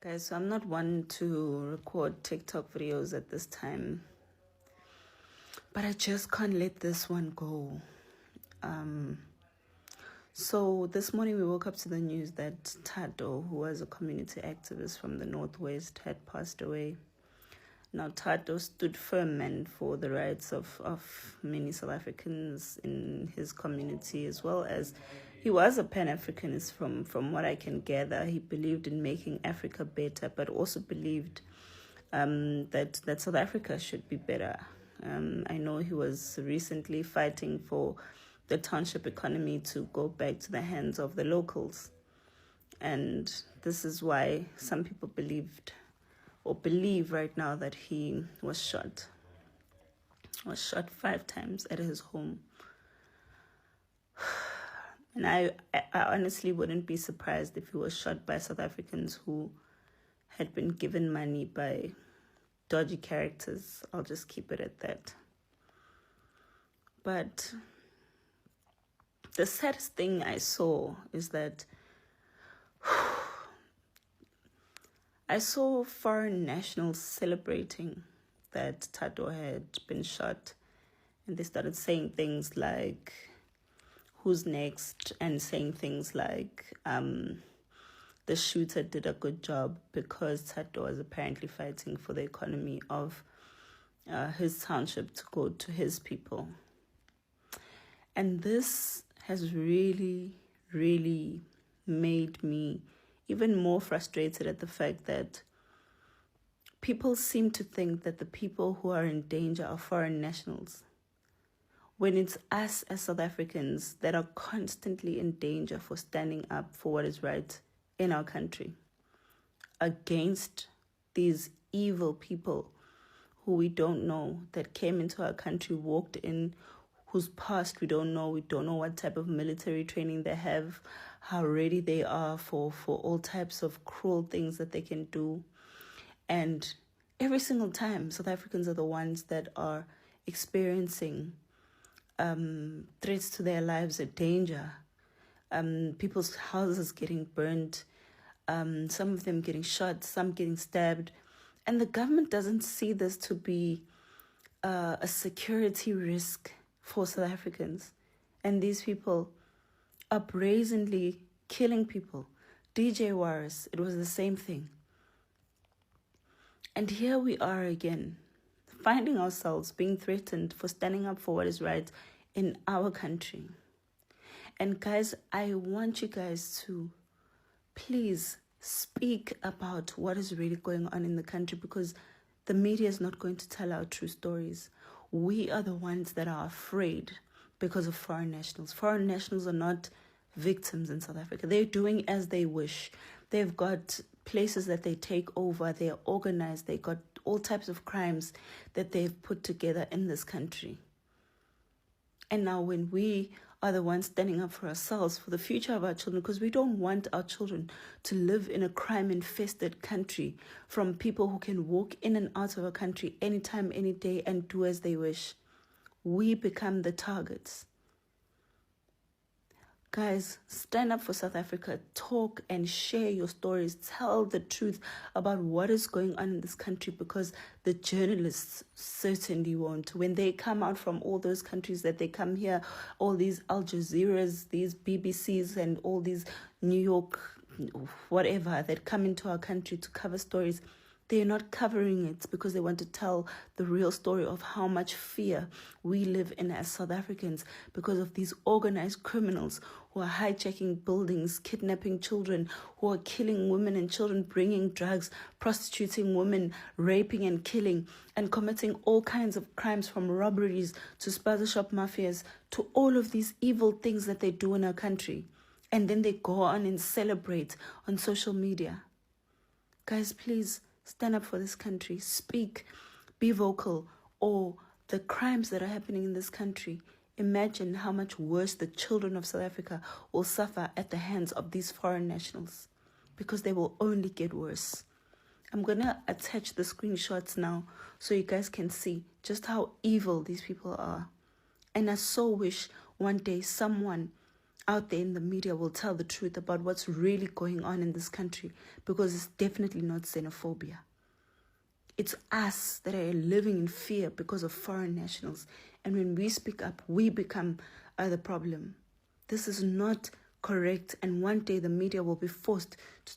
Guys, so I'm not one to record TikTok videos at this time, but I just can't let this one go. So this morning we woke up to the news that Tato, who was a community activist from the Northwest, had passed away. Now, Tato stood firm and for the rights of many South Africans in his community, as well as he was a Pan-Africanist from what I can gather. He believed in making Africa better, but also believed that South Africa should be better. I know he was recently fighting for the township economy to go back to the hands of the locals. And this is why some people believe right now that he was shot. Was shot 5 times at his home. And I honestly wouldn't be surprised if he was shot by South Africans who had been given money by dodgy characters. I'll just keep it at that. But the saddest thing I saw is that I saw foreign nationals celebrating that Tato had been shot, and they started saying things like, who's next? And saying things like, the shooter did a good job because Tato was apparently fighting for the economy of his township to go to his people. And this has really, really made me even more frustrated at the fact that people seem to think that the people who are in danger are foreign nationals, when it's us as South Africans that are constantly in danger for standing up for what is right in our country against these evil people who we don't know, that came into our country, walked in, whose past we don't know. We don't know what type of military training they have, how ready they are for all types of cruel things that they can do. And every single time, South Africans are the ones that are experiencing threats to their lives, a danger, people's houses getting burnt, some of them getting shot, some getting stabbed. And the government doesn't see this to be a security risk for South Africans. And these people are brazenly killing people. DJ Warris, it was the same thing. And here we are again, finding ourselves being threatened for standing up for what is right in our country. And guys, I want you guys to please speak about what is really going on in the country, because the media is not going to tell our true stories. We are the ones that are afraid because of foreign nationals. Foreign nationals are not victims in South Africa. They're doing as they wish. They've got places that they take over. They're organized. They got all types of crimes that they've put together in this country. And now when we are the ones standing up for ourselves, for the future of our children, because we don't want our children to live in a crime-infested country from people who can walk in and out of our country anytime, any day, and do as they wish. We become the targets. Guys, stand up for South Africa. Talk and share your stories. Tell the truth about what is going on in this country, because the journalists certainly won't. When they come out from all those countries that they come here, all these Al Jazeeras, these BBCs, and all these New York, whatever, that come into our country to cover stories, they're not covering it because they want to tell the real story of how much fear we live in as South Africans because of these organized criminals who are hijacking buildings, kidnapping children, who are killing women and children, bringing drugs, prostituting women, raping and killing, and committing all kinds of crimes, from robberies to spaza shop mafias to all of these evil things that they do in our country. And then they go on and celebrate on social media. Guys, please, stand up for this country. Speak. Be vocal. Or the crimes that are happening in this country, imagine how much worse the children of South Africa will suffer at the hands of these foreign nationals, because they will only get worse. I'm going to attach the screenshots now so you guys can see just how evil these people are. And I so wish one day someone out there in the media will tell the truth about what's really going on in this country, because it's definitely not xenophobia. It's us that are living in fear because of foreign nationals. And when we speak up, we become the problem. This is not correct. And one day the media will be forced to